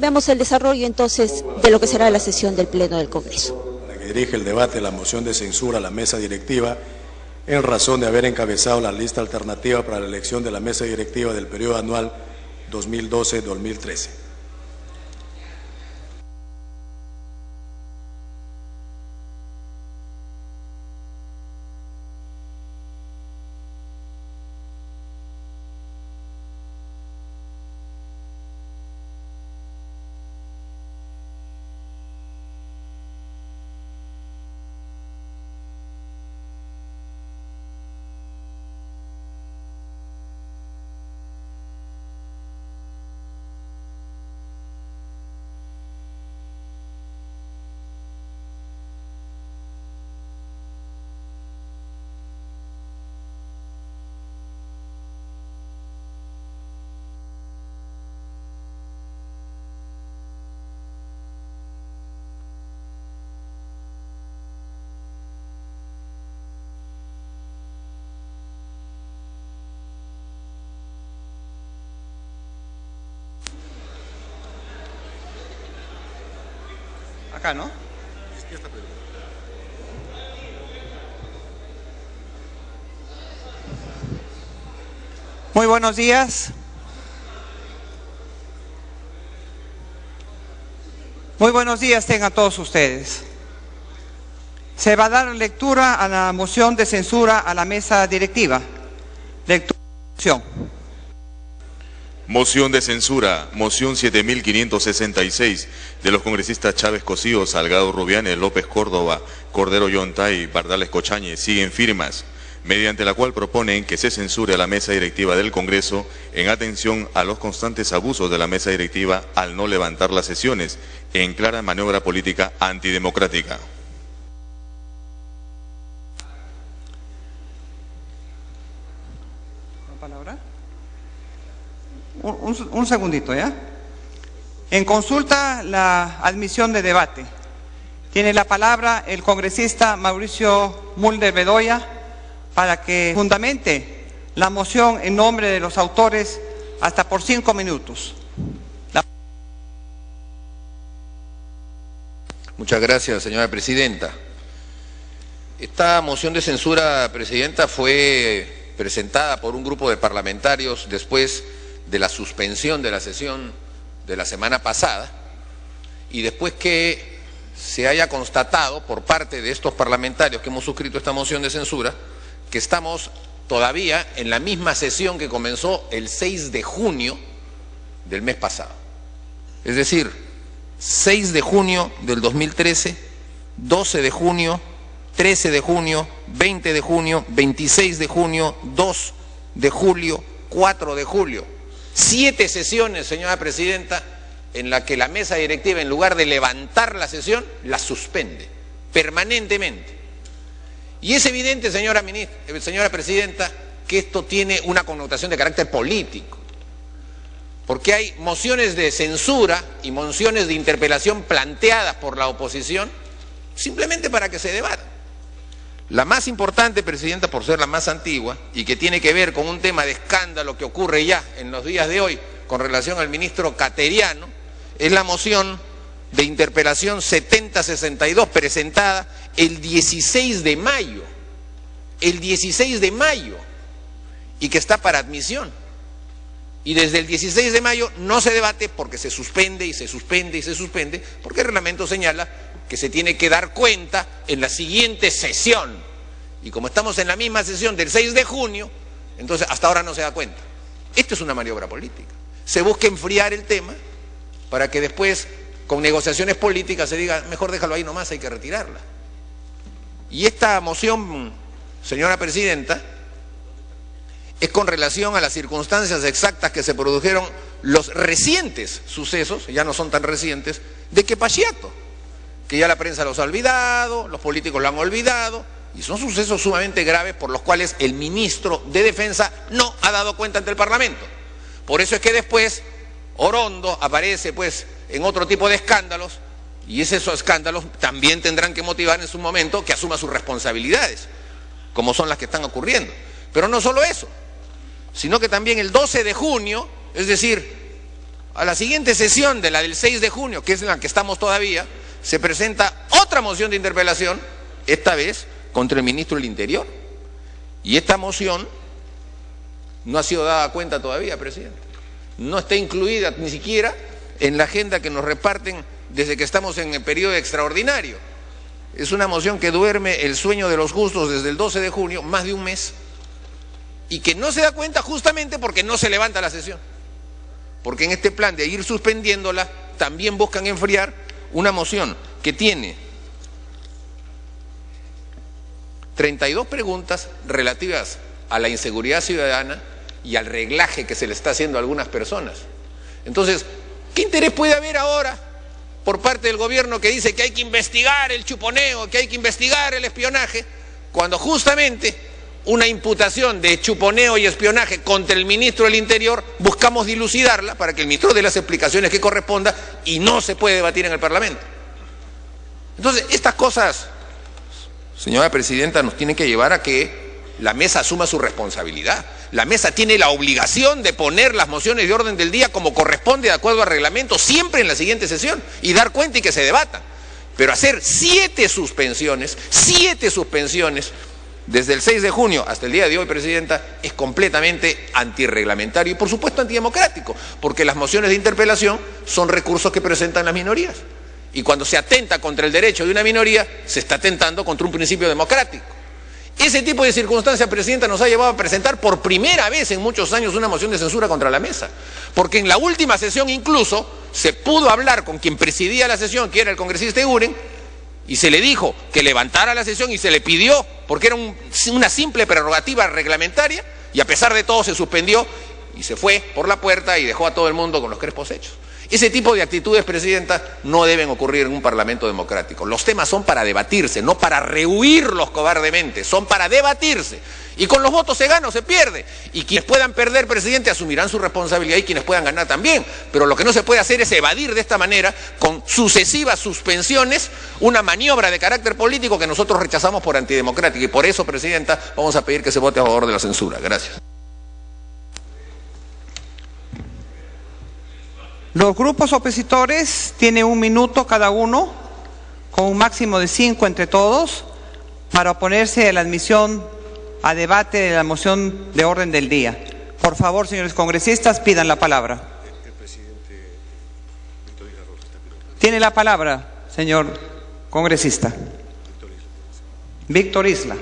veamos el desarrollo entonces de lo que será la sesión del Pleno del Congreso. Para que dirige el debate de la moción de censura a la mesa directiva, en razón de haber encabezado la lista alternativa para la elección de la mesa directiva del periodo anual 2012-2013. Acá, ¿no? Muy buenos días. Muy buenos días tengan todos ustedes. Se va a dar lectura a la moción de censura a la mesa directiva. Lectura. Moción de censura, moción 7566 de los congresistas Chávez Cosío, Salgado Rubianes, López Córdoba, Cordero Yontay, Bardales Cochañez, siguen firmas, mediante la cual proponen que se censure a la mesa directiva del Congreso en atención a los constantes abusos de la mesa directiva al no levantar las sesiones, en clara maniobra política antidemocrática. ¿Palabra? Un segundito, ¿ya? En consulta la admisión de debate. Tiene la palabra el congresista Mauricio Mulder Bedoya para que fundamente la moción en nombre de los autores hasta por 5 minutos. Muchas gracias, señora presidenta. Esta moción de censura, presidenta, fue presentada por un grupo de parlamentarios después de la suspensión de la sesión de la semana pasada y después que se haya constatado por parte de estos parlamentarios que hemos suscrito esta moción de censura que estamos todavía en la misma sesión que comenzó el 6 de junio del mes pasado. Es decir, 6 de junio del 2013, 12 de junio, 13 de junio, 20 de junio, 26 de junio, 2 de julio, 4 de julio. 7 sesiones, señora presidenta, en la que la mesa directiva, en lugar de levantar la sesión, la suspende permanentemente. Y es evidente, señora presidenta, que esto tiene una connotación de carácter político, porque hay mociones de censura y mociones de interpelación planteadas por la oposición simplemente para que se debata. La más importante, presidenta, por ser la más antigua y que tiene que ver con un tema de escándalo que ocurre ya en los días de hoy con relación al ministro Cateriano, es la moción de interpelación 7062 presentada el 16 de mayo, y que está para admisión. Y desde el 16 de mayo no se debate porque se suspende y se suspende y se suspende, porque el reglamento señala que se tiene que dar cuenta en la siguiente sesión. Y como estamos en la misma sesión del 6 de junio, entonces hasta ahora no se da cuenta. Esto es una maniobra política. Se busca enfriar el tema para que después, con negociaciones políticas, se diga, mejor déjalo ahí nomás, hay que retirarla. Y esta moción, señora presidenta, es con relación a las circunstancias exactas que se produjeron los recientes sucesos, ya no son tan recientes, de Quepachiato, que ya la prensa los ha olvidado, los políticos lo han olvidado, y son sucesos sumamente graves por los cuales el ministro de Defensa no ha dado cuenta ante el Parlamento. Por eso es que después Orondo aparece pues en otro tipo de escándalos, y esos escándalos también tendrán que motivar en su momento que asuma sus responsabilidades, como son las que están ocurriendo. Pero no solo eso, sino que también el 12 de junio, es decir, a la siguiente sesión de la del 6 de junio, que es en la que estamos todavía, se presenta otra moción de interpelación, esta vez contra el ministro del Interior. Y esta moción no ha sido dada cuenta todavía, presidente. No está incluida ni siquiera en la agenda que nos reparten desde que estamos en el periodo extraordinario. Es una moción que duerme el sueño de los justos desde el 12 de junio, más de un mes, y que no se da cuenta justamente porque no se levanta la sesión. Porque en este plan de ir suspendiéndola, también buscan enfriar una moción que tiene 32 preguntas relativas a la inseguridad ciudadana y al reglaje que se le está haciendo a algunas personas. Entonces, ¿qué interés puede haber ahora por parte del gobierno que dice que hay que investigar el chuponeo, que hay que investigar el espionaje, cuando justamente una imputación de chuponeo y espionaje contra el ministro del Interior buscamos dilucidarla para que el ministro dé las explicaciones que corresponda y no se puede debatir en el Parlamento? Entonces, estas cosas, señora presidenta, nos tienen que llevar a que la mesa asuma su responsabilidad. La mesa tiene la obligación de poner las mociones de orden del día como corresponde de acuerdo al reglamento siempre en la siguiente sesión y dar cuenta y que se debatan. Pero hacer 7 suspensiones desde el 6 de junio hasta el día de hoy, presidenta, es completamente antirreglamentario y por supuesto antidemocrático, porque las mociones de interpelación son recursos que presentan las minorías. Y cuando se atenta contra el derecho de una minoría, se está atentando contra un principio democrático. Ese tipo de circunstancias, presidenta, nos ha llevado a presentar por primera vez en muchos años una moción de censura contra la mesa. Porque en la última sesión incluso se pudo hablar con quien presidía la sesión, que era el congresista Eguren, y se le dijo que levantara la sesión y se le pidió, porque era una simple prerrogativa reglamentaria, y a pesar de todo se suspendió y se fue por la puerta y dejó a todo el mundo con los crespos hechos. Ese tipo de actitudes, presidenta, no deben ocurrir en un parlamento democrático. Los temas son para debatirse, no para rehuirlos cobardemente, son para debatirse. Y con los votos se gana o se pierde. Y quienes puedan perder, presidente, asumirán su responsabilidad y quienes puedan ganar también. Pero lo que no se puede hacer es evadir de esta manera, con sucesivas suspensiones, una maniobra de carácter político que nosotros rechazamos por antidemocrática. Y por eso, presidenta, vamos a pedir que se vote a favor de la censura. Gracias. Los grupos opositores tienen 1 minuto cada uno, con un máximo de 5 entre todos, para oponerse a la admisión a debate de la moción de orden del día. Por favor, señores congresistas, pidan la palabra. Tiene la palabra, señor congresista. Víctor Isla.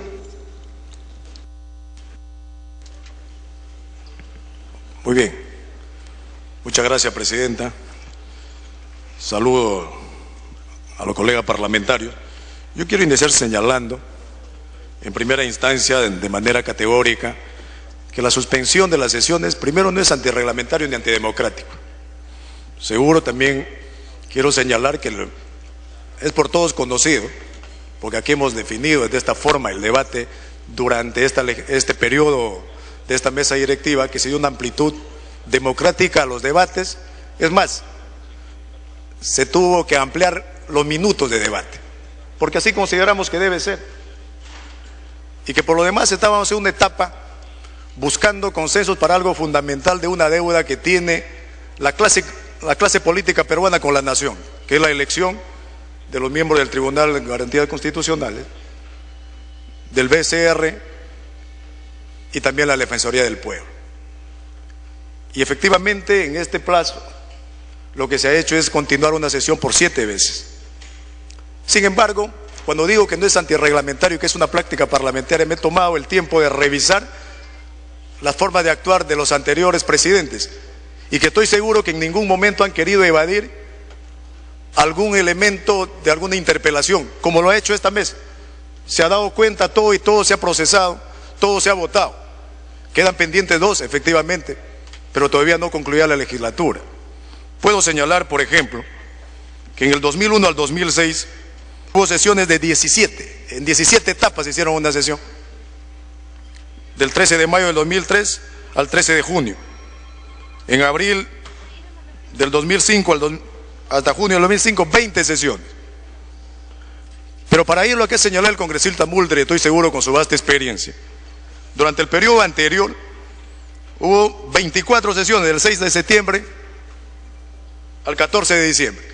Muy bien. Muchas gracias, presidenta. Saludo a los colegas parlamentarios. Yo quiero iniciar señalando, en primera instancia, de manera categórica, que la suspensión de las sesiones, primero, no es antirreglamentario ni antidemocrático. Seguro también quiero señalar que es por todos conocido, porque aquí hemos definido de esta forma el debate durante este periodo de esta mesa directiva, que se dio una amplitud democrática a los debates. Es más, se tuvo que ampliar los minutos de debate, porque así consideramos que debe ser, y que por lo demás estábamos en una etapa buscando consensos para algo fundamental de una deuda que tiene la clase política peruana con la nación, que es la elección de los miembros del Tribunal de Garantías Constitucionales, del BCR y también la Defensoría del Pueblo. Y efectivamente, en este plazo, lo que se ha hecho es continuar una sesión por 7 veces. Sin embargo, cuando digo que no es antirreglamentario, que es una práctica parlamentaria, me he tomado el tiempo de revisar las formas de actuar de los anteriores presidentes, y que estoy seguro que en ningún momento han querido evadir algún elemento de alguna interpelación, como lo ha hecho esta mesa. Se ha dado cuenta todo y todo se ha procesado, todo se ha votado. Quedan pendientes 2, efectivamente, pero todavía no concluía la legislatura. Puedo señalar, por ejemplo, que en el 2001 al 2006 hubo sesiones de 17, en 17 etapas se hicieron una sesión, del 13 de mayo del 2003 al 13 de junio. En abril del 2005 hasta junio del 2005, 20 sesiones. Pero para ello lo que señaló el congresista Mulder, estoy seguro con su vasta experiencia, durante el periodo anterior hubo 24 sesiones, del 6 de septiembre al 14 de diciembre.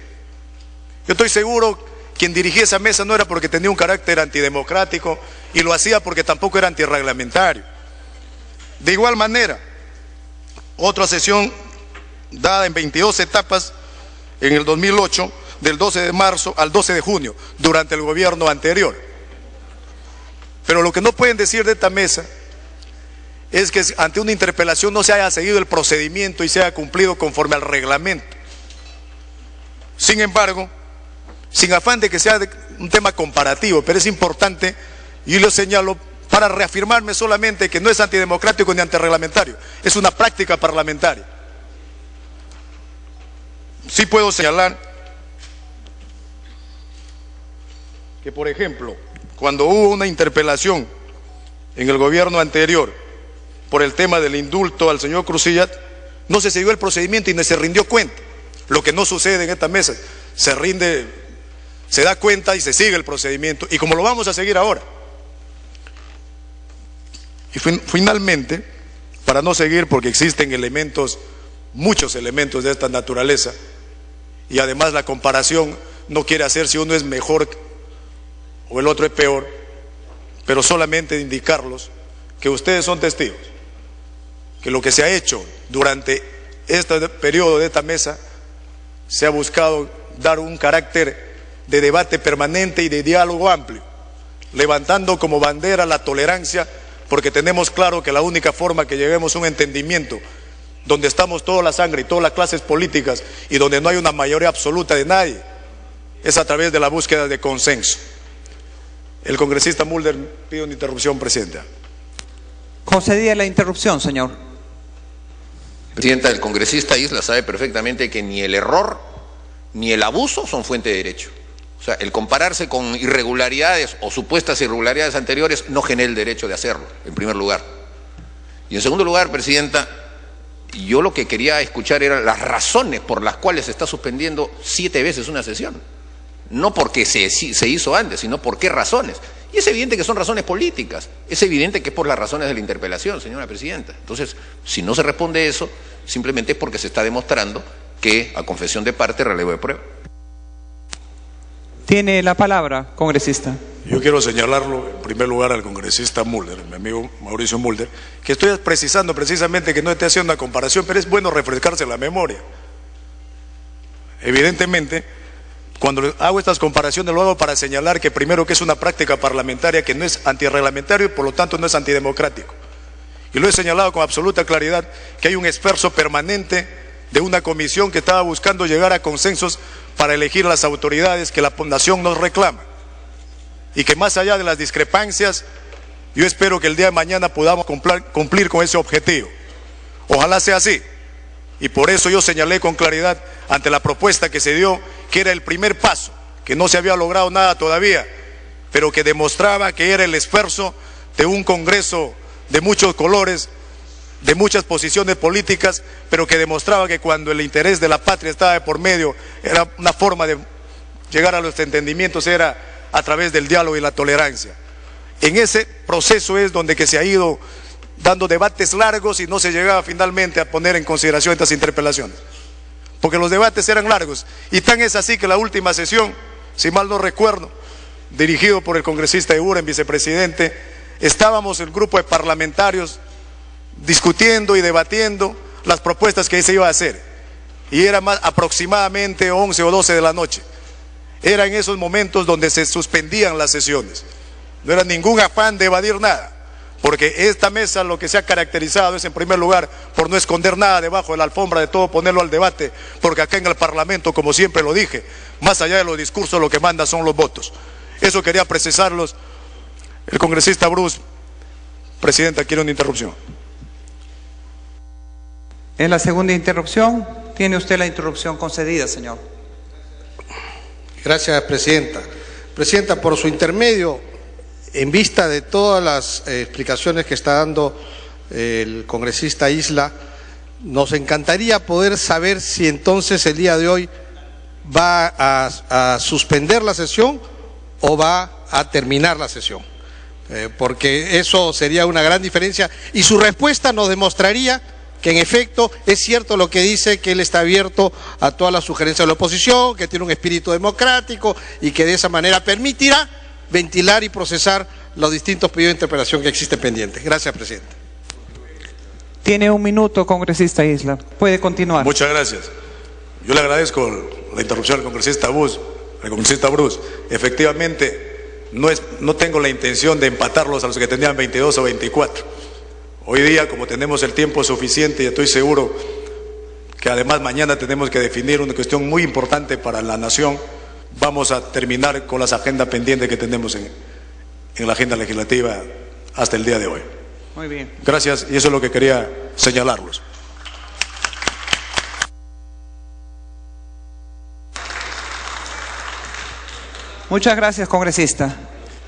Yo estoy seguro que quien dirigía esa mesa no era porque tenía un carácter antidemocrático y lo hacía porque tampoco era antirreglamentario. De igual manera, otra sesión dada en 22 etapas en el 2008, del 12 de marzo al 12 de junio, durante el gobierno anterior. Pero lo que no pueden decir de esta mesa es que ante una interpelación no se haya seguido el procedimiento y se haya cumplido conforme al reglamento. Sin embargo, sin afán de que sea un tema comparativo, pero es importante, y lo señalo para reafirmarme solamente que no es antidemocrático ni antirreglamentario, es una práctica parlamentaria. Sí puedo señalar que, por ejemplo, cuando hubo una interpelación en el gobierno anterior por el tema del indulto al señor Crucillat, no se siguió el procedimiento y no se rindió cuenta. Lo que no sucede en esta mesa, se da cuenta y se sigue el procedimiento, y como lo vamos a seguir ahora. Y finalmente, para no seguir, porque existen elementos, muchos elementos de esta naturaleza, y además la comparación no quiere hacer si uno es mejor o el otro es peor, pero solamente indicarlos que ustedes son testigos, que lo que se ha hecho durante este periodo de esta mesa, se ha buscado dar un carácter de debate permanente y de diálogo amplio, levantando como bandera la tolerancia, porque tenemos claro que la única forma que lleguemos a un entendimiento donde estamos toda la sangre y todas las clases políticas y donde no hay una mayoría absoluta de nadie, es a través de la búsqueda de consenso. El congresista Mulder pide una interrupción, Presidenta. Concedida la interrupción, señor. Presidenta, el congresista Isla sabe perfectamente que ni el error ni el abuso son fuente de derecho. O sea, el compararse con irregularidades o supuestas irregularidades anteriores no genera el derecho de hacerlo, en primer lugar. Y en segundo lugar, Presidenta, yo lo que quería escuchar eran las razones por las cuales se está suspendiendo 7 veces una sesión. No porque se hizo antes, sino por qué razones. Y es evidente que son razones políticas, es evidente que es por las razones de la interpelación, señora Presidenta. Entonces, si no se responde eso, simplemente es porque se está demostrando que a confesión de parte relevo de prueba. Tiene la palabra, congresista. Yo quiero señalarlo en primer lugar al congresista Mulder, mi amigo Mauricio Mulder, que estoy precisando precisamente que no esté haciendo una comparación, pero es bueno refrescarse la memoria. Evidentemente, cuando hago estas comparaciones lo hago para señalar que primero que es una práctica parlamentaria que no es antirreglamentario y por lo tanto no es antidemocrático. Y lo he señalado con absoluta claridad que hay un esfuerzo permanente de una comisión que estaba buscando llegar a consensos para elegir las autoridades que la nación nos reclama. Y que más allá de las discrepancias, yo espero que el día de mañana podamos cumplir con ese objetivo. Ojalá sea así. Y por eso yo señalé con claridad ante la propuesta que se dio que era el primer paso, que no se había logrado nada todavía, pero que demostraba que era el esfuerzo de un Congreso de muchos colores, de muchas posiciones políticas, pero que demostraba que cuando el interés de la patria estaba de por medio, era una forma de llegar a los entendimientos, era a través del diálogo y la tolerancia. En ese proceso es donde que se ha ido dando debates largos y no se llegaba finalmente a poner en consideración estas interpelaciones, porque los debates eran largos, y tan es así que la última sesión, si mal no recuerdo, dirigido por el congresista Eguren, vicepresidente, estábamos el grupo de parlamentarios discutiendo y debatiendo las propuestas que se iba a hacer, y era más aproximadamente 11 o 12 de la noche. Era en esos momentos donde se suspendían las sesiones. No era ningún afán de evadir nada, porque esta mesa lo que se ha caracterizado es en primer lugar por no esconder nada debajo de la alfombra, de todo ponerlo al debate, porque acá en el Parlamento, como siempre lo dije, más allá de los discursos lo que manda son los votos. Eso quería precisarlos. El congresista Bruce, Presidenta, quiere una interrupción. En la segunda interrupción, tiene usted la interrupción concedida, señor. Gracias, Presidenta. Presidenta, por su intermedio, en vista de todas las explicaciones que está dando el congresista Isla, nos encantaría poder saber si entonces el día de hoy va a suspender la sesión o va a terminar la sesión, porque eso sería una gran diferencia y su respuesta nos demostraría que en efecto es cierto lo que dice, que él está abierto a todas las sugerencias de la oposición, que tiene un espíritu democrático y que de esa manera permitirá ventilar y procesar los distintos pedidos de interpelación que existen pendientes. Gracias, presidente. Tiene un minuto, congresista Isla. Puede continuar. Muchas gracias. Yo le agradezco la interrupción al congresista Bruce. Efectivamente, no tengo la intención de empatarlos a los que tenían 22 o 24. Hoy día, como tenemos el tiempo suficiente, y estoy seguro que además mañana tenemos que definir una cuestión muy importante para la nación, vamos a terminar con las agendas pendientes que tenemos en la agenda legislativa hasta el día de hoy. Muy bien. Gracias, y eso es lo que quería señalarlos. Muchas gracias, congresista.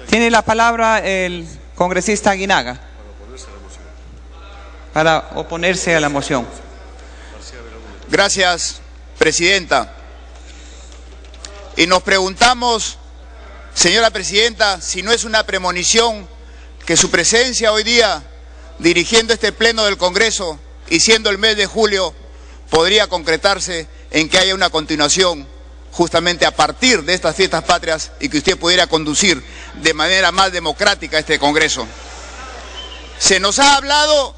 Tiene la palabra el congresista Aguinaga para oponerse a la moción. Gracias, presidenta. Y nos preguntamos, señora presidenta, si no es una premonición que su presencia hoy día dirigiendo este pleno del Congreso y siendo el mes de julio podría concretarse en que haya una continuación justamente a partir de estas fiestas patrias y que usted pudiera conducir de manera más democrática este Congreso. Se nos ha hablado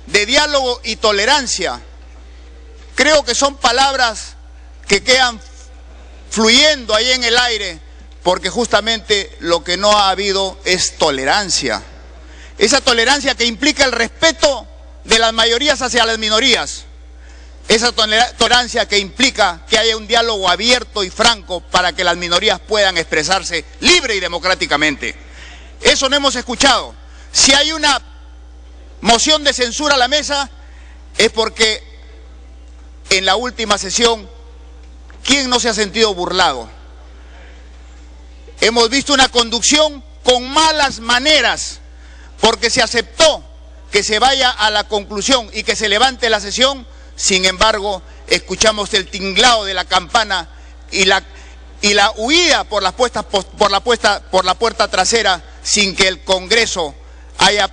de diálogo y tolerancia. Creo que son palabras que quedan fluyendo ahí en el aire, porque justamente lo que no ha habido es tolerancia. Esa tolerancia que implica el respeto de las mayorías hacia las minorías. Esa tolerancia que implica que haya un diálogo abierto y franco para que las minorías puedan expresarse libre y democráticamente. Eso no hemos escuchado. Si hay una moción de censura a la mesa, es porque en la última sesión, ¿quién no se ha sentido burlado? Hemos visto una conducción con malas maneras, porque se aceptó que se vaya a la conclusión y que se levante la sesión. Sin embargo, escuchamos el tinglado de la campana y la huida por la puerta trasera, sin que el Congreso haya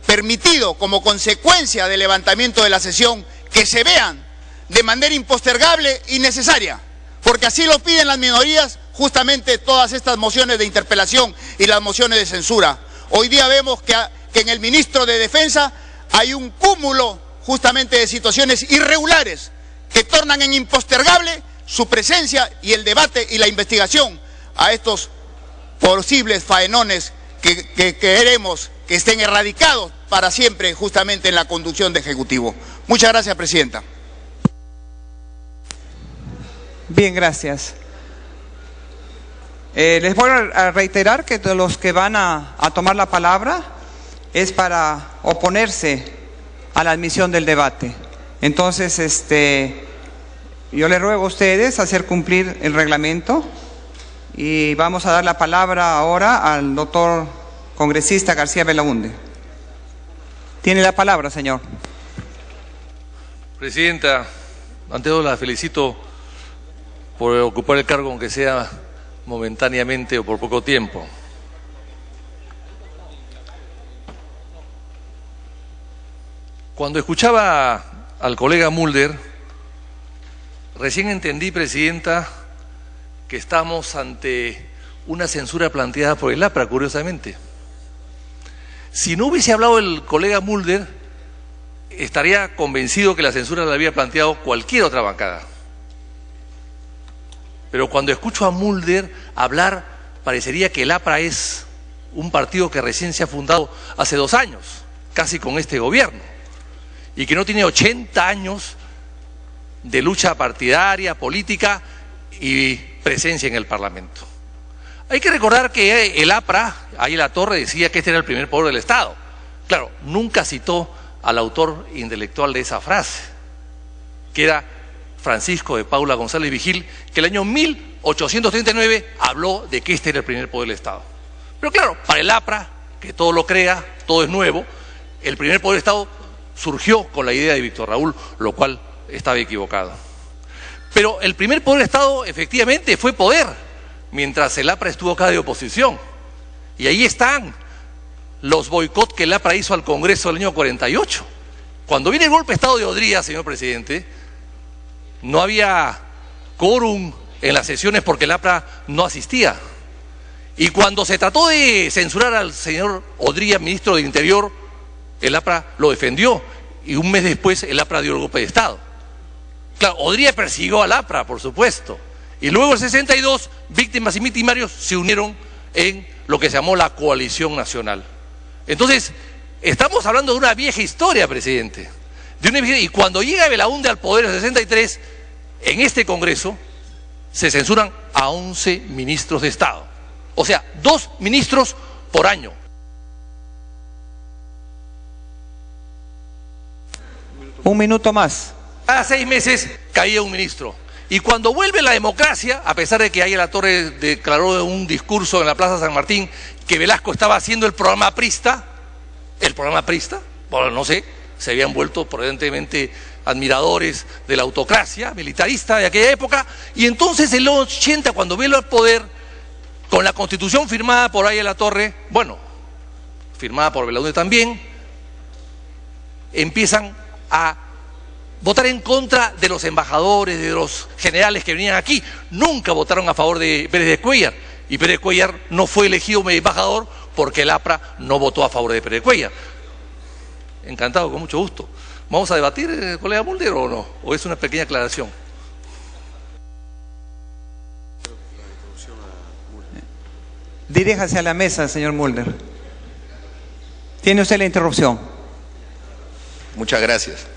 permitido, como consecuencia del levantamiento de la sesión, que se vean de manera impostergable y necesaria, porque así lo piden las minorías, justamente todas estas mociones de interpelación y las mociones de censura. Hoy día vemos que en el ministro de Defensa hay un cúmulo justamente de situaciones irregulares que tornan en impostergable su presencia y el debate y la investigación a estos posibles faenones que queremos que estén erradicados para siempre justamente en la conducción de Ejecutivo. Muchas gracias, presidenta. Bien, gracias. Les voy a reiterar que de los que van a tomar la palabra es para oponerse a la admisión del debate. Entonces, yo les ruego a ustedes hacer cumplir el reglamento y vamos a dar la palabra ahora al doctor congresista García Belaúnde. Tiene la palabra, señor. Presidenta, ante todo la felicito por ocupar el cargo, aunque sea momentáneamente o por poco tiempo. Cuando escuchaba al colega Mulder, recién entendí, presidenta, que estamos ante una censura planteada por el APRA, curiosamente. Si no hubiese hablado el colega Mulder, estaría convencido que la censura la había planteado cualquier otra bancada. Pero cuando escucho a Mulder hablar, parecería que el APRA es un partido que recién se ha fundado hace 2 años, casi con este gobierno, y que no tiene 80 años de lucha partidaria, política y presencia en el Parlamento. Hay que recordar que el APRA, ahí La Torre, decía que este era el primer poder del Estado. Claro, nunca citó al autor intelectual de esa frase, que era Francisco de Paula González Vigil, que el año 1839 habló de que este era el primer poder del Estado. Pero claro, para el APRA, que todo lo crea, todo es nuevo, el primer poder del Estado surgió con la idea de Víctor Raúl, lo cual estaba equivocado. Pero el primer poder del Estado efectivamente fue poder, mientras el APRA estuvo acá de oposición. Y ahí están los boicots que el APRA hizo al Congreso del año 48, Cuando viene el golpe de Estado de Odría, señor presidente, no había quórum en las sesiones porque el APRA no asistía. Y cuando se trató de censurar al señor Odría, ministro del Interior, el APRA lo defendió y un mes después el APRA dio el golpe de Estado. Claro, Odría persiguió al APRA, por supuesto. Y luego en 62, víctimas y victimarios se unieron en lo que se llamó la Coalición Nacional. Entonces, estamos hablando de una vieja historia, presidente. Y cuando llega Belaúnde al poder en 63, en este Congreso se censuran a 11 ministros de Estado. O sea, 2 ministros por año. Un minuto más. Cada 6 meses caía un ministro. Y cuando vuelve la democracia, a pesar de que Aya Latorre declaró en un discurso en la Plaza San Martín que Velasco estaba haciendo el programa aprista, bueno, no sé, se habían vuelto prudentemente admiradores de la autocracia militarista de aquella época, y entonces en los 80, cuando vino al poder, con la Constitución firmada por Aya Latorre, bueno, firmada por Belaúnde también, empiezan a votar en contra de los embajadores, de los generales que venían aquí. Nunca votaron a favor de Pérez de Cuéllar, y Pérez de Cuéllar no fue elegido embajador porque el APRA no votó a favor de Pérez de Cuéllar. Encantado, con mucho gusto. ¿Vamos a debatir, colega Mulder, o no? ¿O es una pequeña aclaración? Diríjase a la mesa, señor Mulder. Tiene usted la interrupción. Muchas gracias.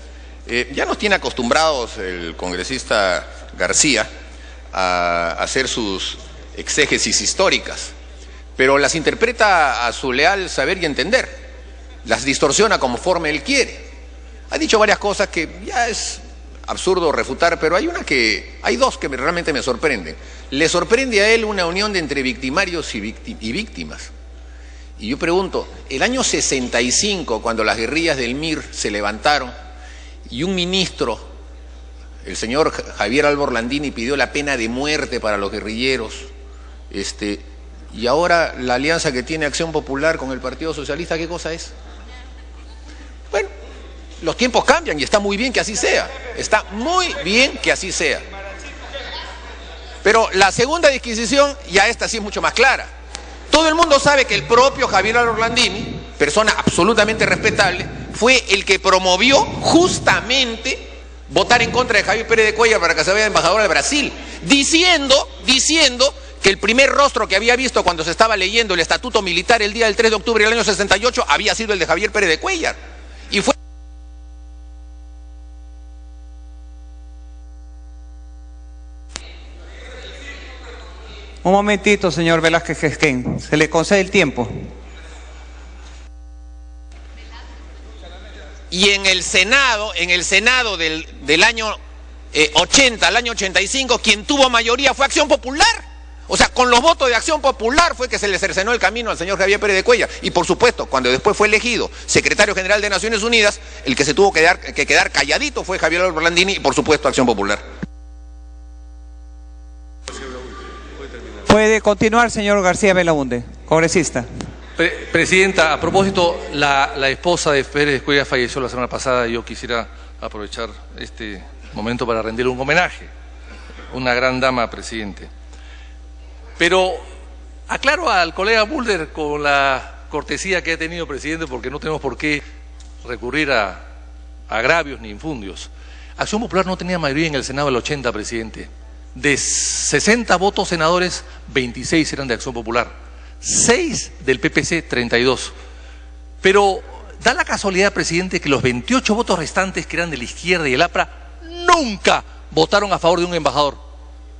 Ya nos tiene acostumbrados el congresista García a hacer sus exégesis históricas, pero las interpreta a su leal saber y entender, las distorsiona como forma él quiere. Ha dicho varias cosas que ya es absurdo refutar, pero hay dos que realmente me sorprenden. Le sorprende a él una unión entre victimarios y víctimas. Y yo pregunto, el año 65, cuando las guerrillas del MIR se levantaron y un ministro, el señor Javier Alba Orlandini, pidió la pena de muerte para los guerrilleros, y ahora la alianza que tiene Acción Popular con el Partido Socialista, ¿qué cosa es? Bueno, los tiempos cambian y está muy bien que así sea. Está muy bien que así sea. Pero la segunda disquisición, ya esta sí es mucho más clara. Todo el mundo sabe que el propio Javier Orlandini, persona absolutamente respetable, fue el que promovió justamente votar en contra de Javier Pérez de Cuéllar para que se vaya embajador de Brasil, diciendo que el primer rostro que había visto cuando se estaba leyendo el estatuto militar el día del 3 de octubre del año 68 había sido el de Javier Pérez de Cuéllar. Y fue... Un momentito, señor Velázquez Gesquén, se le concede el tiempo. Y en el Senado del año 80 al año 85, quien tuvo mayoría fue Acción Popular. O sea, con los votos de Acción Popular fue que se le cercenó el camino al señor Javier Pérez de Cuéllar. Y por supuesto, cuando después fue elegido secretario general de Naciones Unidas, el que se tuvo que quedar calladito fue Javier Orlandini y por supuesto Acción Popular. Puede continuar, señor García Belaúnde, congresista. Presidenta, a propósito, la esposa de Pérez de Cuéllar falleció la semana pasada y yo quisiera aprovechar este momento para rendirle un homenaje. Una gran dama, presidente. Pero aclaro al colega Mulder con la cortesía que ha tenido, presidente, porque no tenemos por qué recurrir a agravios ni infundios. Acción Popular no tenía mayoría en el Senado del 80, presidente. De 60 votos senadores, 26 eran de Acción Popular, 6 del PPC, 32. Pero da la casualidad, presidente, que los 28 votos restantes que eran de la izquierda y el APRA nunca votaron a favor de un embajador,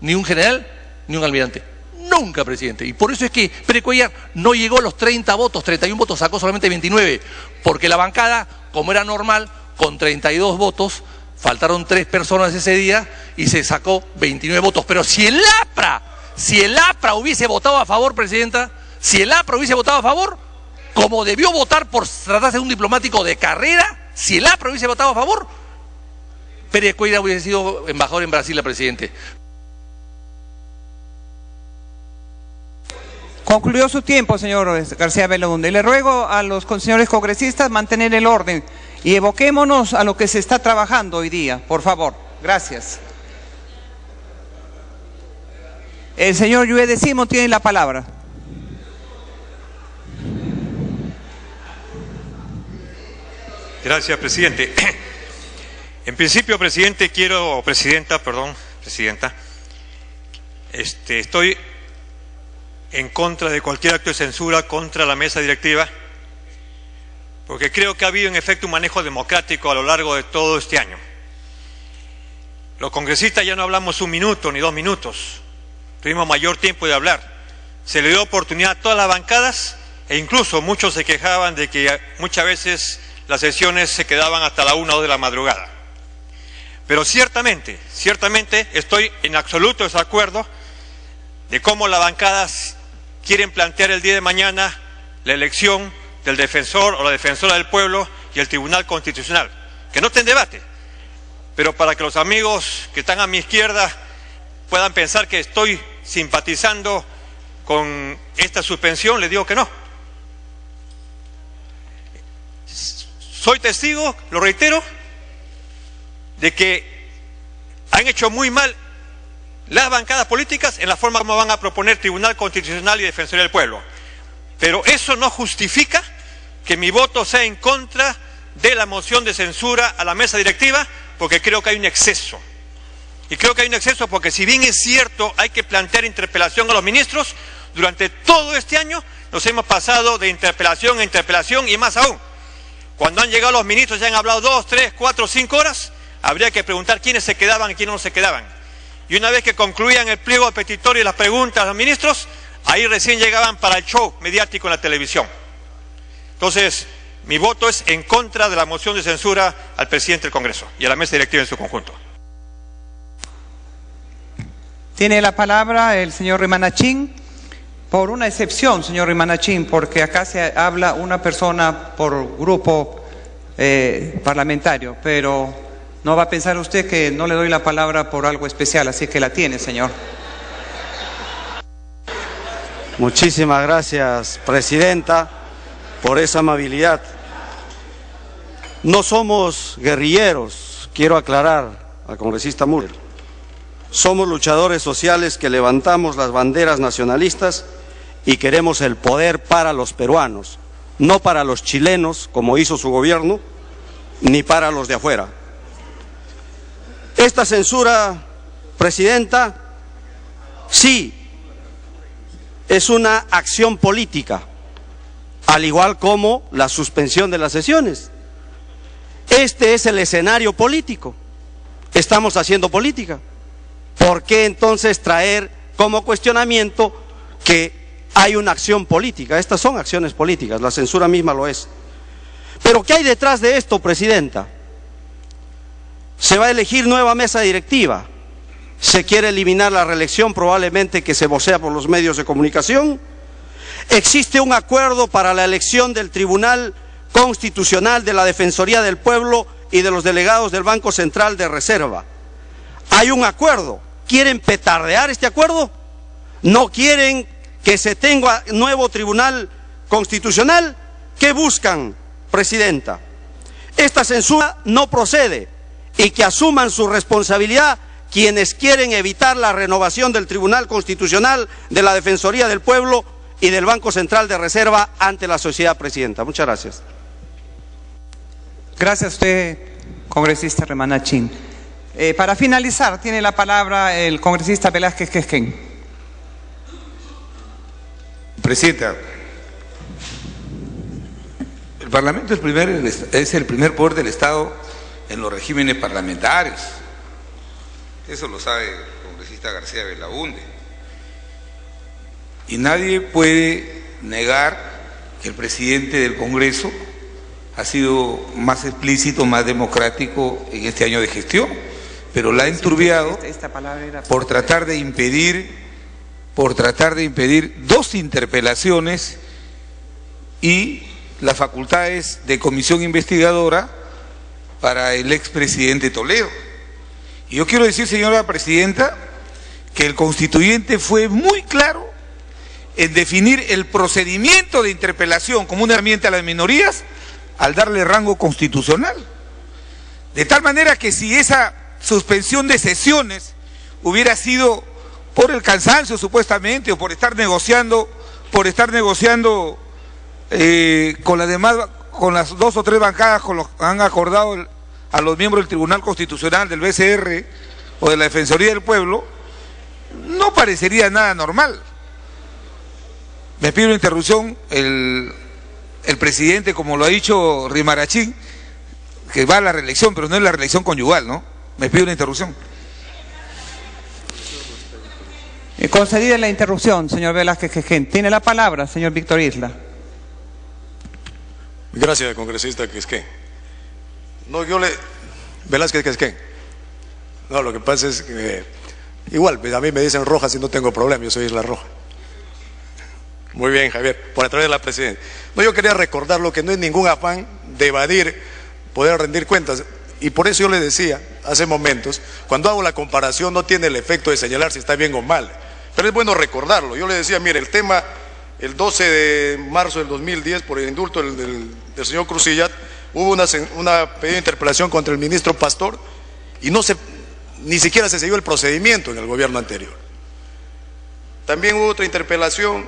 ni un general, ni un almirante. Nunca, presidente. Y por eso es que Pérez Cuéllar no llegó a los 30 votos, 31 votos, sacó solamente 29, porque la bancada, como era normal, con 32 votos, faltaron 3 personas ese día y se sacó 29 votos. Pero si el APRA hubiese votado a favor, presidenta, si el APRA hubiese votado a favor, como debió votar por tratarse de un diplomático de carrera, si el APRA hubiese votado a favor, Pérez Cuéllar hubiese sido embajador en Brasil, presidente. Concluyó su tiempo, señor García Belaúnde. Le ruego a los señores congresistas mantener el orden y evoquémonos a lo que se está trabajando hoy día, por favor. Gracias. El señor Yuede Simón tiene la palabra. Gracias, presidente. En principio, presidenta, estoy en contra de cualquier acto de censura contra la mesa directiva, porque creo que ha habido en efecto un manejo democrático a lo largo de todo este año. Los congresistas ya no hablamos 1 minuto ni 2 minutos, tuvimos mayor tiempo de hablar. Se le dio oportunidad a todas las bancadas e incluso muchos se quejaban de que muchas veces las sesiones se quedaban hasta la 1 o 2 de la madrugada. Pero ciertamente estoy en absoluto desacuerdo de cómo las bancadas quieren plantear el día de mañana la elección del defensor o la defensora del pueblo y el Tribunal Constitucional. Que no esté en debate, pero para que los amigos que están a mi izquierda puedan pensar que estoy simpatizando con esta suspensión, les digo que no. Soy testigo, lo reitero, de que han hecho muy mal las bancadas políticas en la forma como van a proponer Tribunal Constitucional y Defensoría del Pueblo. Pero eso no justifica que mi voto sea en contra de la moción de censura a la mesa directiva, porque creo que hay un exceso. Y creo que hay un exceso porque, si bien es cierto, hay que plantear interpelación a los ministros, durante todo este año nos hemos pasado de interpelación a interpelación, y más aún, cuando han llegado los ministros y han hablado 2, 3, 4, 5 horas, habría que preguntar quiénes se quedaban y quiénes no se quedaban. Y una vez que concluían el pliego petitorio y las preguntas a los ministros, ahí recién llegaban para el show mediático en la televisión. Entonces, mi voto es en contra de la moción de censura al presidente del Congreso y a la mesa directiva en su conjunto. Tiene la palabra el señor Rimanachín, por una excepción, señor Rimanachín, porque acá se habla una persona por grupo parlamentario, pero no va a pensar usted que no le doy la palabra por algo especial, así que la tiene, señor. Muchísimas gracias, presidenta, por esa amabilidad. No somos guerrilleros, quiero aclarar al congresista Müller. Somos luchadores sociales que levantamos las banderas nacionalistas y queremos el poder para los peruanos, no para los chilenos, como hizo su gobierno, ni para los de afuera. Esta censura, presidenta, sí, es una acción política, al igual como la suspensión de las sesiones. Este es el escenario político. Estamos haciendo política. ¿Por qué entonces traer como cuestionamiento que hay una acción política? Estas son acciones políticas, la censura misma lo es. Pero ¿qué hay detrás de esto, presidenta? Se va a elegir nueva mesa directiva, se quiere eliminar la reelección probablemente que se vocea por los medios de comunicación, existe un acuerdo para la elección del Tribunal Constitucional, de la Defensoría del Pueblo y de los delegados del Banco Central de Reserva. Hay un acuerdo. ¿Quieren petardear este acuerdo? ¿No quieren que se tenga nuevo Tribunal Constitucional? ¿Qué buscan, presidenta? Esta censura no procede, y que asuman su responsabilidad quienes quieren evitar la renovación del Tribunal Constitucional, de la Defensoría del Pueblo y del Banco Central de Reserva ante la sociedad, presidenta. Muchas gracias. Gracias a usted, congresista Rimanachín. Para finalizar, tiene la palabra el congresista Velázquez Quezquén. Presidenta, el Parlamento es el primer poder del Estado en los regímenes parlamentarios. Eso lo sabe el congresista García Belaúnde. Y nadie puede negar que el presidente del Congreso ha sido más explícito, más democrático en este año de gestión, pero la ha enturbiado por tratar de impedir 2 interpelaciones y las facultades de comisión investigadora para el expresidente Toledo. Y yo quiero decir, señora presidenta, que el constituyente fue muy claro en definir el procedimiento de interpelación como una herramienta a las minorías al darle rango constitucional. De tal manera que si esa suspensión de sesiones hubiera sido por el cansancio supuestamente, o por estar negociando con las 2 o 3 bancadas con los que han acordado a los miembros del Tribunal Constitucional, del BCR o de la Defensoría del Pueblo, no parecería nada normal. Me pido interrupción, el presidente, como lo ha dicho Rimarachín, que va a la reelección, pero no es la reelección conyugal, ¿no? Me pido una interrupción. Concedida la interrupción, señor Velázquez Quezquén. Tiene la palabra, señor Víctor Isla. Gracias, congresista Quezquén. No, Velázquez Quezquén. No, lo que pasa es que igual, a mí me dicen Rojas y no tengo problema, yo soy Isla Roja. Muy bien, Javier, por a través de la presidenta. No, yo quería recordarlo, que no es ningún afán de evadir, poder rendir cuentas. Y por eso yo le decía hace momentos, cuando hago la comparación no tiene el efecto de señalar si está bien o mal, pero es bueno recordarlo. Yo le decía, mire, el tema, el 12 de marzo del 2010, por el indulto del señor Crucillat, hubo una pedida de interpelación contra el ministro Pastor y ni siquiera se siguió el procedimiento en el gobierno anterior. También hubo otra interpelación,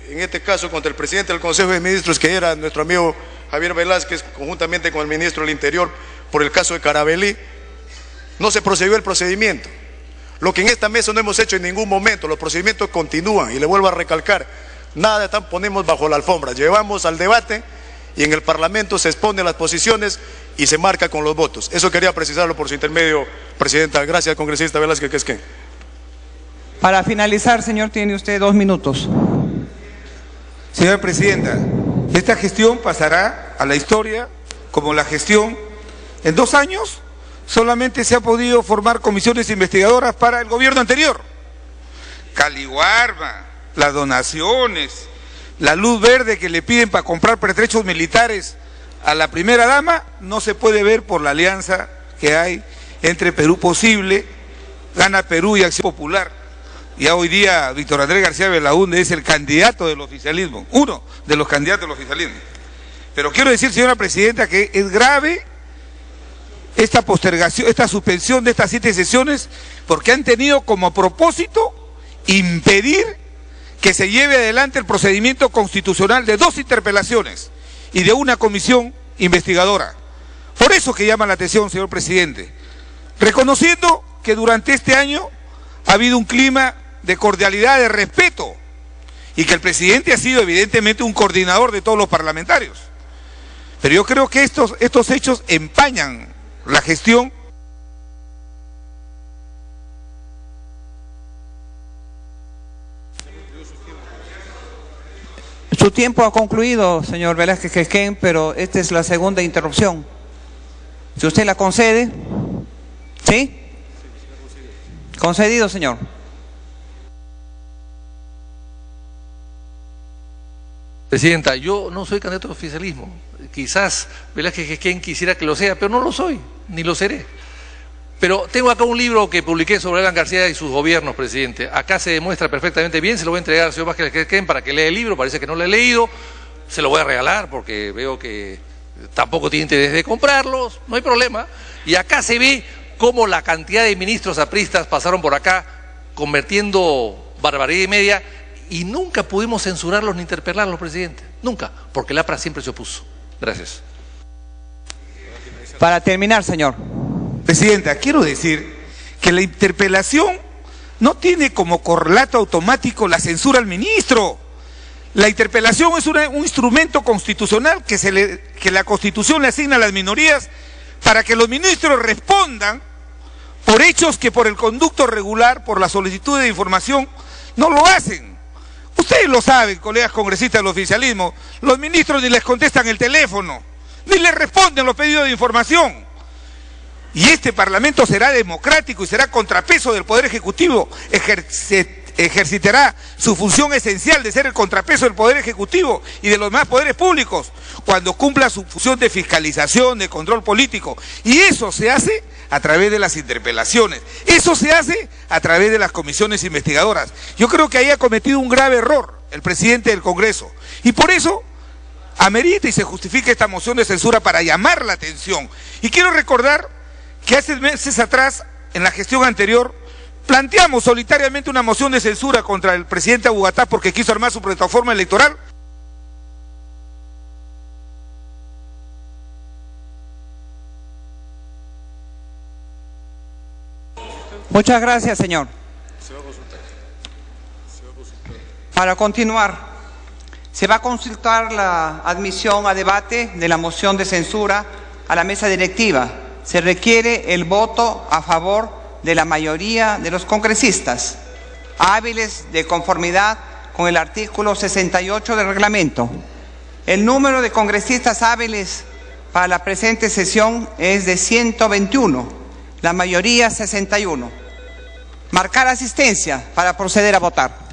en este caso contra el presidente del Consejo de Ministros, que era nuestro amigo Javier Velázquez, conjuntamente con el ministro del Interior, por el caso de Carabalí. No se procedió el procedimiento. Lo que en esta mesa no hemos hecho en ningún momento, los procedimientos continúan, y le vuelvo a recalcar, nada de ponemos bajo la alfombra, llevamos al debate y en el Parlamento se exponen las posiciones y se marca con los votos. Eso quería precisarlo por su intermedio, presidenta. Gracias, congresista Velázquez Quezquén. Para finalizar, señor, tiene usted 2 minutos. Señora presidenta, esta gestión pasará a la historia como la gestión. En 2 años solamente se ha podido formar comisiones investigadoras para el gobierno anterior. Caliwarma, las donaciones, la luz verde que le piden para comprar pertrechos militares a la primera dama, no se puede ver por la alianza que hay entre Perú Posible, Gana Perú y Acción Popular. Ya hoy día Víctor Andrés García Belaúnde es el candidato del oficialismo, uno de los candidatos del oficialismo. Pero quiero decir, señora presidenta, que es grave esta postergación, esta suspensión de estas 7 sesiones, porque han tenido como propósito impedir que se lleve adelante el procedimiento constitucional de 2 interpelaciones y de una comisión investigadora. Por eso que llama la atención, señor presidente, reconociendo que durante este año ha habido un clima de cordialidad, de respeto, y que el presidente ha sido evidentemente un coordinador de todos los parlamentarios. Pero yo creo que estos hechos empañan la gestión. Su tiempo ha concluido, señor Velázquez Quezquén, pero esta es la segunda interrupción. Si usted la concede, ¿sí? Concedido, señor. Presidenta, yo no soy candidato al oficialismo. Quizás Velázquez Quezquén quisiera que lo sea, pero no lo soy, ni lo seré. Pero tengo acá un libro que publiqué sobre Alan García y sus gobiernos, presidente. Acá se demuestra perfectamente bien, se lo voy a entregar al señor Velázquez Quezquén para que lea el libro, parece que no lo he leído. Se lo voy a regalar porque veo que tampoco tiene interés de comprarlos, no hay problema. Y acá se ve cómo la cantidad de ministros apristas pasaron por acá convirtiendo barbaridad y media, y nunca pudimos censurarlos ni interpelarlos, presidente. Nunca, porque el APRA siempre se opuso. Gracias. Para terminar, señor. Presidenta, quiero decir que la interpelación no tiene como correlato automático la censura al ministro. La interpelación es un instrumento constitucional que la Constitución le asigna a las minorías para que los ministros respondan por hechos que por el conducto regular, por la solicitud de información, no lo hacen. Ustedes lo saben, colegas congresistas del oficialismo, los ministros ni les contestan el teléfono, ni les responden los pedidos de información. Y este Parlamento será democrático y será contrapeso del Poder Ejecutivo, ejercitará su función esencial de ser el contrapeso del Poder Ejecutivo y de los demás poderes públicos cuando cumpla su función de fiscalización, de control político. Y eso se hace a través de las interpelaciones, eso se hace a través de las comisiones investigadoras. Yo creo que ahí ha cometido un grave error el presidente del Congreso y por eso amerita y se justifica esta moción de censura para llamar la atención. Y quiero recordar que hace meses atrás, en la gestión anterior, planteamos solitariamente una moción de censura contra el presidente Abugatá porque quiso armar su plataforma electoral. Muchas gracias, señor. Para continuar, se va a consultar la admisión a debate de la moción de censura a la mesa directiva. Se requiere el voto a favor de la mayoría de los congresistas, hábiles de conformidad con el artículo 68 del reglamento. El número de congresistas hábiles para la presente sesión es de 121, la mayoría 61. Marcar asistencia para proceder a votar.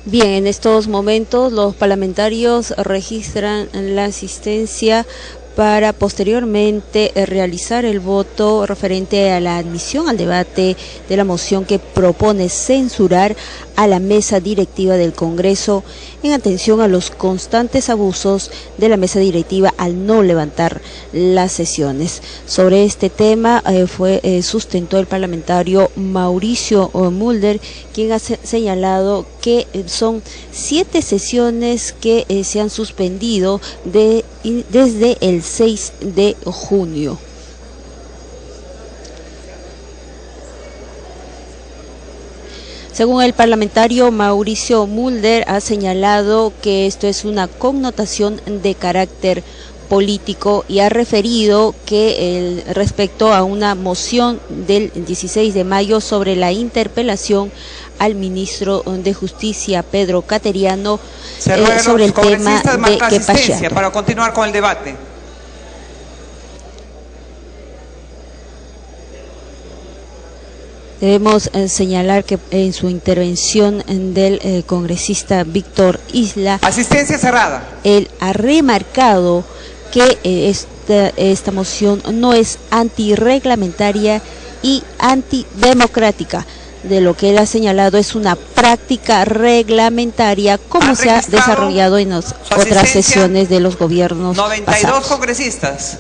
Bien, en estos momentos los parlamentarios registran la asistencia para posteriormente realizar el voto referente a la admisión al debate de la moción que propone censurar a la mesa directiva del Congreso en atención a los constantes abusos de la mesa directiva al no levantar las sesiones. Sobre este tema sustentó el parlamentario Mauricio Mulder, quien ha señalado que son 7 sesiones que se han suspendido desde el 6 de junio. Según el parlamentario Mauricio Mulder, ha señalado que esto es una connotación de carácter político y ha referido que respecto a una moción del 16 de mayo sobre la interpelación al ministro de Justicia, Pedro Cateriano, sobre el tema de Quepachiato. Para continuar con el debate. Debemos señalar que en su intervención del congresista Víctor Isla, asistencia cerrada, él ha remarcado que esta moción no es antirreglamentaria y antidemocrática. De lo que él ha señalado es una práctica reglamentaria como se ha desarrollado en otras sesiones de los gobiernos 92 pasados. congresistas,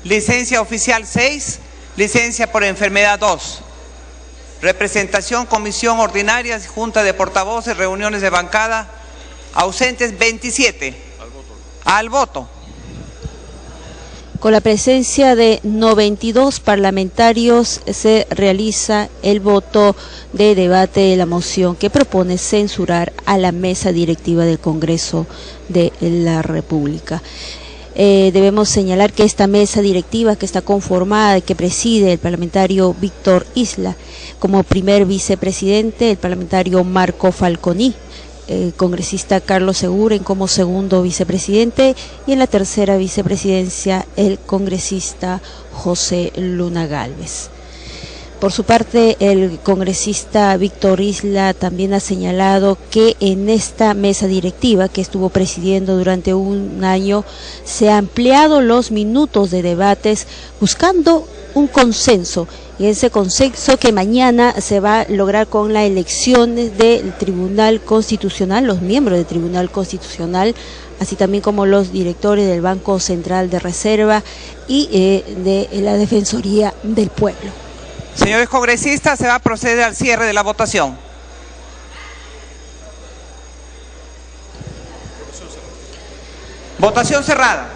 licencia oficial 6, licencia por enfermedad 2. Representación, comisión ordinaria, junta de portavoces, reuniones de bancada, ausentes 27. Al voto. Con la presencia de 92 parlamentarios se realiza el voto de debate de la moción que propone censurar a la mesa directiva del Congreso de la República. Debemos señalar que esta mesa directiva que está conformada y que preside el parlamentario Víctor Isla, como primer vicepresidente el parlamentario Marco Falconi, congresista Carlos Seguren como segundo vicepresidente y en la tercera vicepresidencia el congresista José Luna Gálvez. Por su parte, el congresista Víctor Isla también ha señalado que en esta mesa directiva que estuvo presidiendo durante un año se han ampliado los minutos de debates buscando un consenso, y ese consenso que mañana se va a lograr con la elección del Tribunal Constitucional, los miembros del Tribunal Constitucional, así también como los directores del Banco Central de Reserva y de la Defensoría del Pueblo. Señores congresistas, se va a proceder al cierre de la votación. Votación cerrada.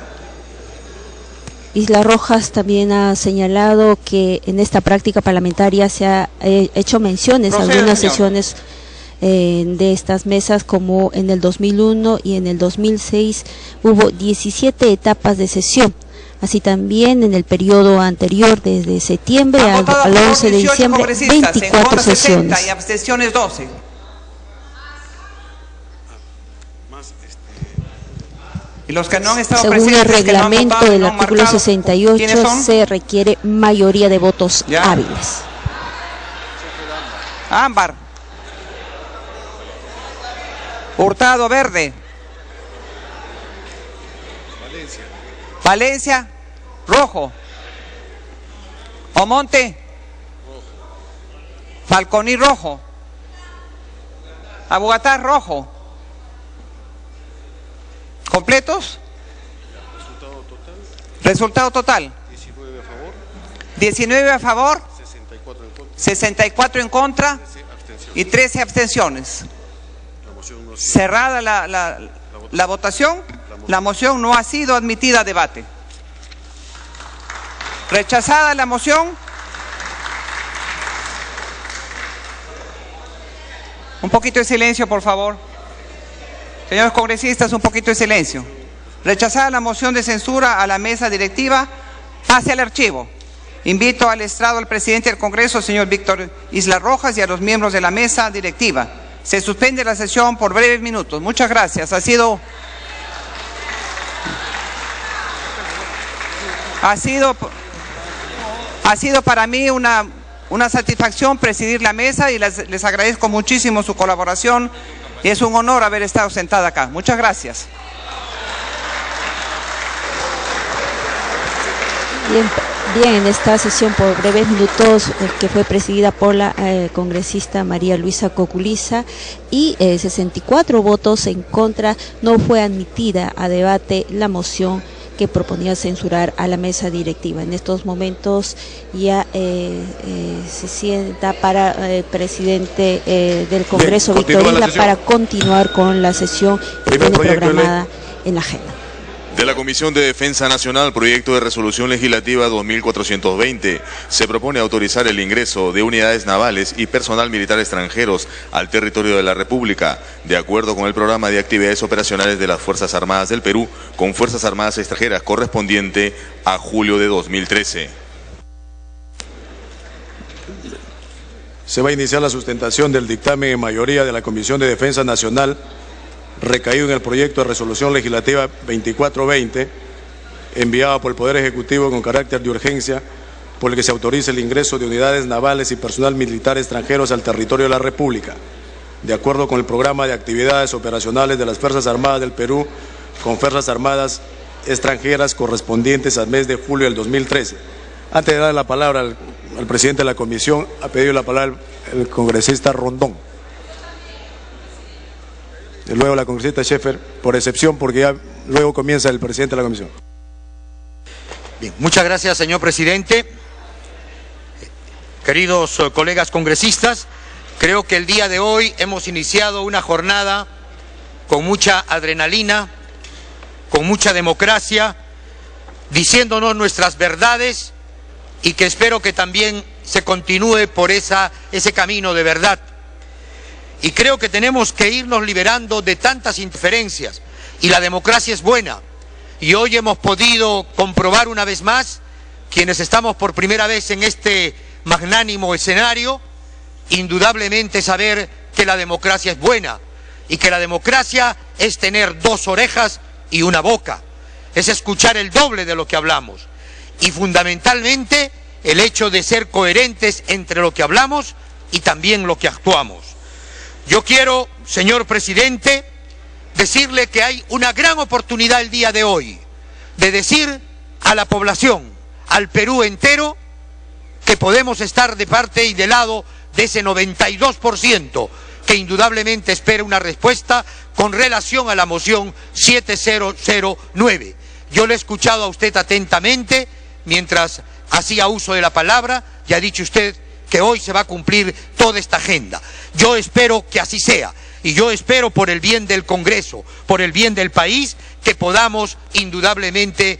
Isla Rojas también ha señalado que en esta práctica parlamentaria se ha hecho menciones a algunas sesiones de estas mesas, como en el 2001 y en el 2006 hubo 17 etapas de sesión. Así también en el periodo anterior, desde septiembre al 11 de diciembre, 24 sesiones. Y abstenciones 12. Y los que no han estado según el reglamento del artículo 68, se requiere mayoría de votos hábiles. Ámbar. Hurtado, verde. Valencia, rojo. Omonte. Falconi rojo. Abugatá rojo. ¿Completos? Resultado total. 19 a favor. 64 en contra. Y 13 abstenciones. Cerrada la votación. La moción no ha sido admitida a debate. Rechazada la moción. Un poquito de silencio, por favor. Señores congresistas, un poquito de silencio. Rechazada la moción de censura a la mesa directiva, pase al archivo. Invito al estrado al presidente del Congreso, señor Víctor Isla Rojas, y a los miembros de la mesa directiva. Se suspende la sesión por breves minutos. Muchas gracias. Ha sido para mí una satisfacción presidir la mesa y les agradezco muchísimo su colaboración y es un honor haber estado sentada acá. Muchas gracias. Bien, en esta sesión por breves minutos que fue presidida por la congresista María Luisa Coculiza y 64 votos en contra, no fue admitida a debate la moción que proponía censurar a la mesa directiva. En estos momentos ya se sienta para el presidente del Congreso, Víctor Isla, para continuar con la sesión que tiene programada en la agenda. De la Comisión de Defensa Nacional, proyecto de resolución legislativa 2420, se propone autorizar el ingreso de unidades navales y personal militar extranjeros al territorio de la República, de acuerdo con el programa de actividades operacionales de las Fuerzas Armadas del Perú con Fuerzas Armadas extranjeras correspondiente a julio de 2013. Se va a iniciar la sustentación del dictamen en mayoría de la Comisión de Defensa Nacional recaído en el proyecto de resolución legislativa 2420, enviado por el Poder Ejecutivo con carácter de urgencia, por el que se autoriza el ingreso de unidades navales y personal militar extranjeros al territorio de la República, de acuerdo con el programa de actividades operacionales de las Fuerzas Armadas del Perú con Fuerzas Armadas extranjeras correspondientes al mes de julio del 2013. Antes de dar la palabra al presidente de la comisión, ha pedido la palabra el congresista Rondón. Y luego la congresista Schaeffer, por excepción, porque ya luego comienza el presidente de la comisión. Bien, muchas gracias, señor presidente. Queridos colegas congresistas, creo que el día de hoy hemos iniciado una jornada con mucha adrenalina, con mucha democracia, diciéndonos nuestras verdades y que espero que también se continúe por ese camino de verdad. Y creo que tenemos que irnos liberando de tantas interferencias y la democracia es buena. Y hoy hemos podido comprobar una vez más, quienes estamos por primera vez en este magnánimo escenario, indudablemente saber que la democracia es buena y que la democracia es tener dos orejas y una boca, es escuchar el doble de lo que hablamos y fundamentalmente el hecho de ser coherentes entre lo que hablamos y también lo que actuamos. Yo quiero, señor presidente, decirle que hay una gran oportunidad el día de hoy de decir a la población, al Perú entero, que podemos estar de parte y de lado de ese 92% que indudablemente espera una respuesta con relación a la moción 7009. Yo le he escuchado a usted atentamente mientras hacía uso de la palabra y ha dicho usted que hoy se va a cumplir toda esta agenda. Yo espero que así sea y yo espero por el bien del Congreso, por el bien del país, que podamos indudablemente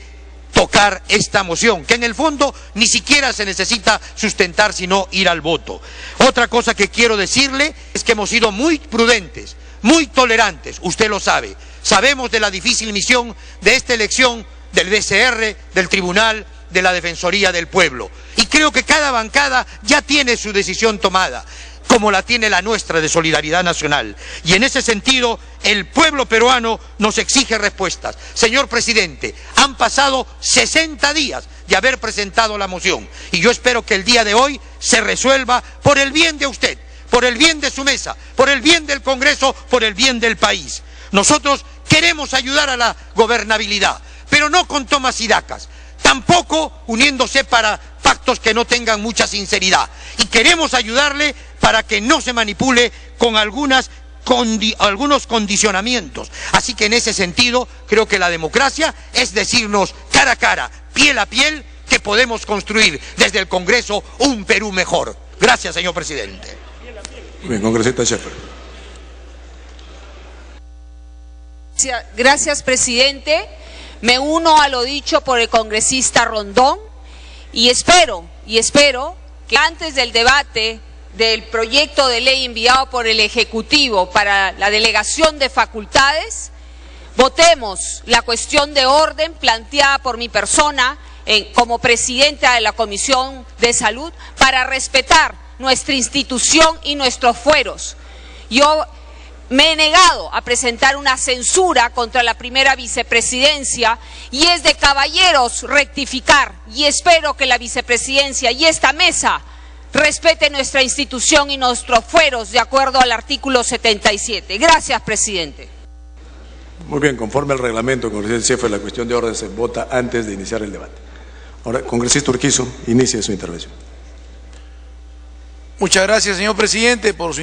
tocar esta moción, que en el fondo ni siquiera se necesita sustentar sino ir al voto. Otra cosa que quiero decirle es que hemos sido muy prudentes, muy tolerantes, usted lo sabe. Sabemos de la difícil misión de esta elección del BCR, del Tribunal, de la Defensoría del Pueblo. Y creo que cada bancada ya tiene su decisión tomada, como la tiene la nuestra de Solidaridad Nacional. Y en ese sentido, el pueblo peruano nos exige respuestas. Señor presidente, han pasado 60 días de haber presentado la moción y yo espero que el día de hoy se resuelva por el bien de usted, por el bien de su mesa, por el bien del Congreso, por el bien del país. Nosotros queremos ayudar a la gobernabilidad, pero no con tomas y dacas. Tampoco uniéndose para pactos que no tengan mucha sinceridad. Y queremos ayudarle para que no se manipule con algunos condicionamientos. Así que en ese sentido creo que la democracia es decirnos cara a cara, piel a piel, que podemos construir desde el Congreso un Perú mejor. Gracias, señor presidente. Bien, congresista Schaeffer. Gracias, presidente. Me uno a lo dicho por el congresista Rondón y espero que antes del debate del proyecto de ley enviado por el Ejecutivo para la delegación de facultades, votemos la cuestión de orden planteada por mi persona como presidenta de la Comisión de Salud para respetar nuestra institución y nuestros fueros. Yo me he negado a presentar una censura contra la primera vicepresidencia y es de caballeros rectificar, y espero que la vicepresidencia y esta mesa respete nuestra institución y nuestros fueros de acuerdo al artículo 77. Gracias, presidente. Muy bien, conforme al reglamento, congresista Schaeffer, la cuestión de orden se vota antes de iniciar el debate. Ahora, congresista Urquizo, inicie su intervención. Muchas gracias, señor presidente, por su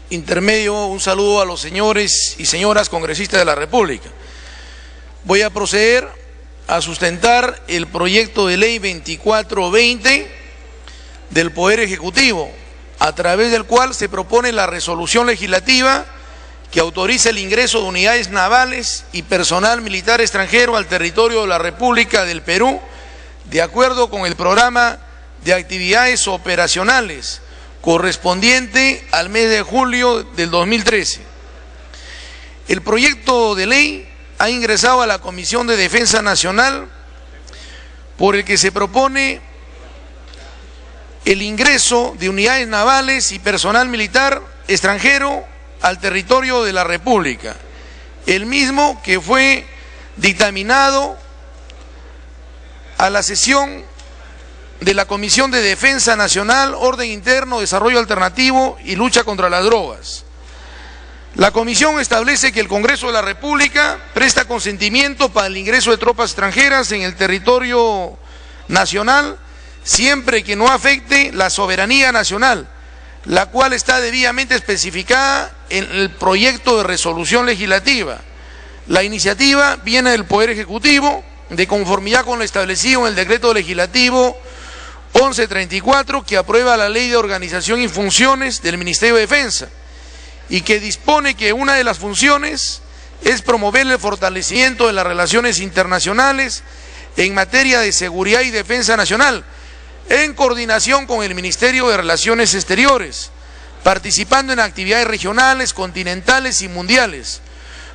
intermedio. Un saludo a los señores y señoras congresistas de la República. Voy a proceder a sustentar el proyecto de ley 2420 del Poder Ejecutivo, a través del cual se propone la resolución legislativa que autoriza el ingreso de unidades navales y personal militar extranjero al territorio de la República del Perú, de acuerdo con el programa de actividades operacionales correspondiente al mes de julio del 2013. El proyecto de ley ha ingresado a la Comisión de Defensa Nacional, por el que se propone el ingreso de unidades navales y personal militar extranjero al territorio de la República, el mismo que fue dictaminado a la sesión de la Comisión de Defensa Nacional, Orden Interno, Desarrollo Alternativo y Lucha contra las Drogas. La Comisión establece que el Congreso de la República presta consentimiento para el ingreso de tropas extranjeras en el territorio nacional, siempre que no afecte la soberanía nacional, la cual está debidamente especificada en el proyecto de resolución legislativa. La iniciativa viene del Poder Ejecutivo, de conformidad con lo establecido en el Decreto Legislativo 1134, que aprueba la Ley de Organización y Funciones del Ministerio de Defensa, y que dispone que una de las funciones es promover el fortalecimiento de las relaciones internacionales en materia de seguridad y defensa nacional, en coordinación con el Ministerio de Relaciones Exteriores, participando en actividades regionales, continentales y mundiales.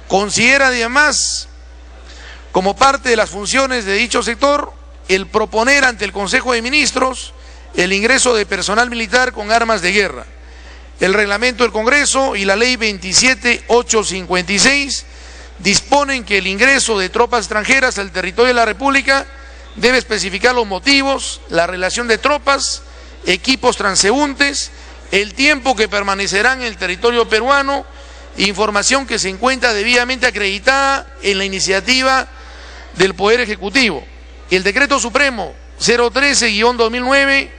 Considera además, como parte de las funciones de dicho sector, el proponer ante el Consejo de Ministros el ingreso de personal militar con armas de guerra. El reglamento del Congreso y la ley 27856 disponen que el ingreso de tropas extranjeras al territorio de la República debe especificar los motivos, la relación de tropas, equipos transeúntes, el tiempo que permanecerán en el territorio peruano, información que se encuentra debidamente acreditada en la iniciativa del Poder Ejecutivo. El Decreto Supremo 013-2009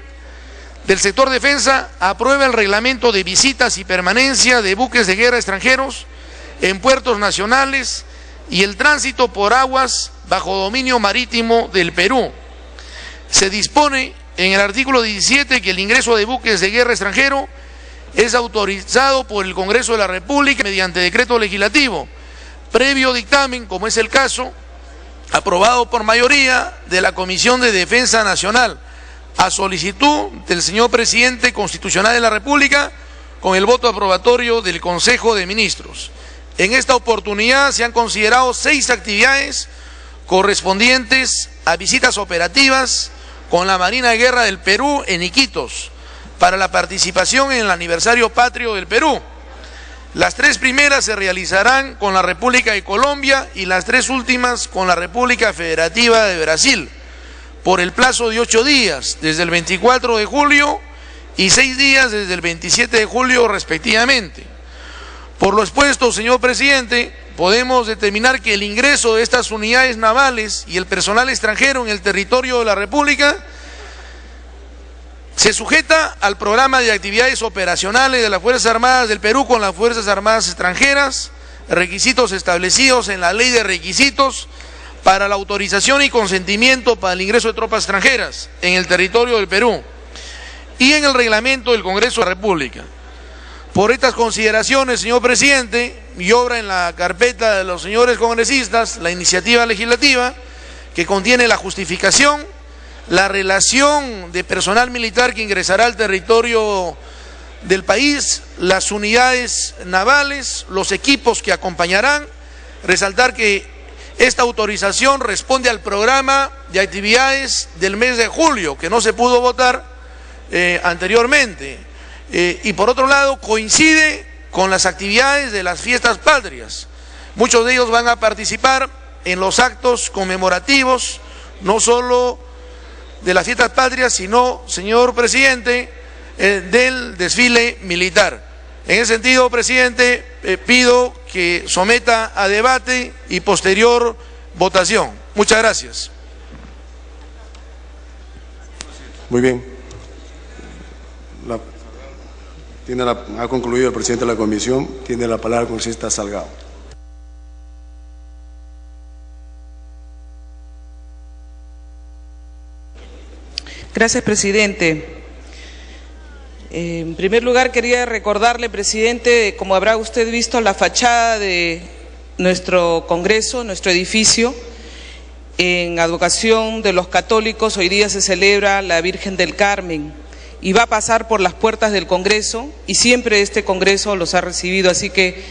del sector defensa aprueba el reglamento de visitas y permanencia de buques de guerra extranjeros en puertos nacionales y el tránsito por aguas bajo dominio marítimo del Perú. Se dispone en el artículo 17 que el ingreso de buques de guerra extranjero es autorizado por el Congreso de la República mediante decreto legislativo, previo dictamen, como es el caso, aprobado por mayoría de la Comisión de Defensa Nacional, a solicitud del señor Presidente Constitucional de la República, con el voto aprobatorio del Consejo de Ministros. En esta oportunidad se han considerado 6 actividades correspondientes a visitas operativas con la Marina de Guerra del Perú en Iquitos, para la participación en el aniversario patrio del Perú. Las 3 primeras se realizarán con la República de Colombia y las 3 últimas con la República Federativa de Brasil, por el plazo de 8 días, desde el 24 de julio y 6 días desde el 27 de julio respectivamente. Por lo expuesto, señor presidente, podemos determinar que el ingreso de estas unidades navales y el personal extranjero en el territorio de la República Se sujeta al programa de actividades operacionales de las Fuerzas Armadas del Perú con las Fuerzas Armadas extranjeras, requisitos establecidos en la Ley de Requisitos para la autorización y consentimiento para el ingreso de tropas extranjeras en el territorio del Perú y en el reglamento del Congreso de la República. Por estas consideraciones, señor presidente, y obra en la carpeta de los señores congresistas la iniciativa legislativa que contiene la justificación, la relación de personal militar que ingresará al territorio del país, las unidades navales, los equipos que acompañarán, resaltar que esta autorización responde al programa de actividades del mes de julio, que no se pudo votar anteriormente, y por otro lado coincide con las actividades de las fiestas patrias. Muchos de ellos van a participar en los actos conmemorativos, no solo de las fiestas patrias, sino, señor presidente, del desfile militar. En ese sentido, presidente, pido que someta a debate y posterior votación. Muchas gracias. Muy bien. Ha concluido el presidente de la comisión. Tiene la palabra el congresista Salgado. Gracias, presidente. En primer lugar, quería recordarle, presidente, como habrá usted visto, la fachada de nuestro Congreso, nuestro edificio, en advocación de los católicos, hoy día se celebra la Virgen del Carmen y va a pasar por las puertas del Congreso y siempre este Congreso los ha recibido, así que,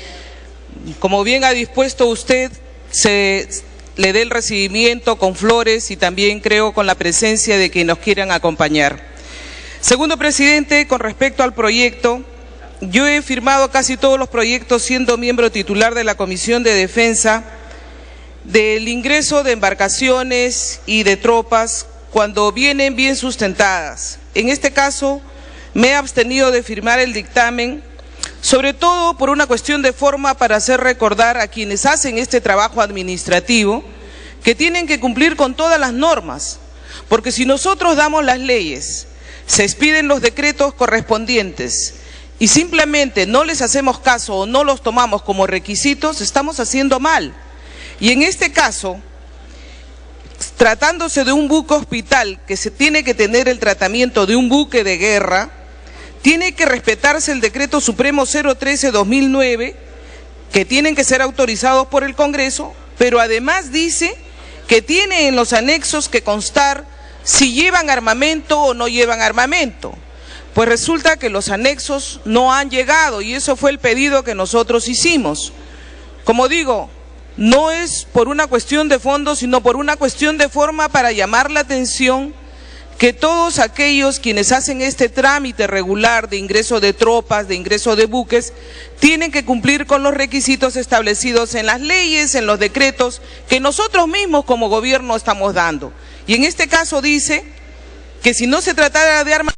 como bien ha dispuesto usted, le dé el recibimiento con flores y también creo con la presencia de quienes nos quieran acompañar. Segundo, presidente, con respecto al proyecto, yo he firmado casi todos los proyectos siendo miembro titular de la Comisión de Defensa del ingreso de embarcaciones y de tropas cuando vienen bien sustentadas. En este caso me he abstenido de firmar el dictamen, sobre todo por una cuestión de forma para hacer recordar a quienes hacen este trabajo administrativo que tienen que cumplir con todas las normas, porque si nosotros damos las leyes, se expiden los decretos correspondientes y simplemente no les hacemos caso o no los tomamos como requisitos, estamos haciendo mal. Y en este caso, tratándose de un buque hospital que se tiene que tener el tratamiento de un buque de guerra, tiene que respetarse el decreto supremo 013/2009, que tienen que ser autorizados por el Congreso, pero además dice que tiene en los anexos que constar si llevan armamento o no llevan armamento. Pues resulta que los anexos no han llegado y eso fue el pedido que nosotros hicimos. Como digo, no es por una cuestión de fondo, sino por una cuestión de forma para llamar la atención que todos aquellos quienes hacen este trámite regular de ingreso de tropas, de ingreso de buques, tienen que cumplir con los requisitos establecidos en las leyes, en los decretos que nosotros mismos como gobierno estamos dando. Y en este caso dice que si no se tratara de armas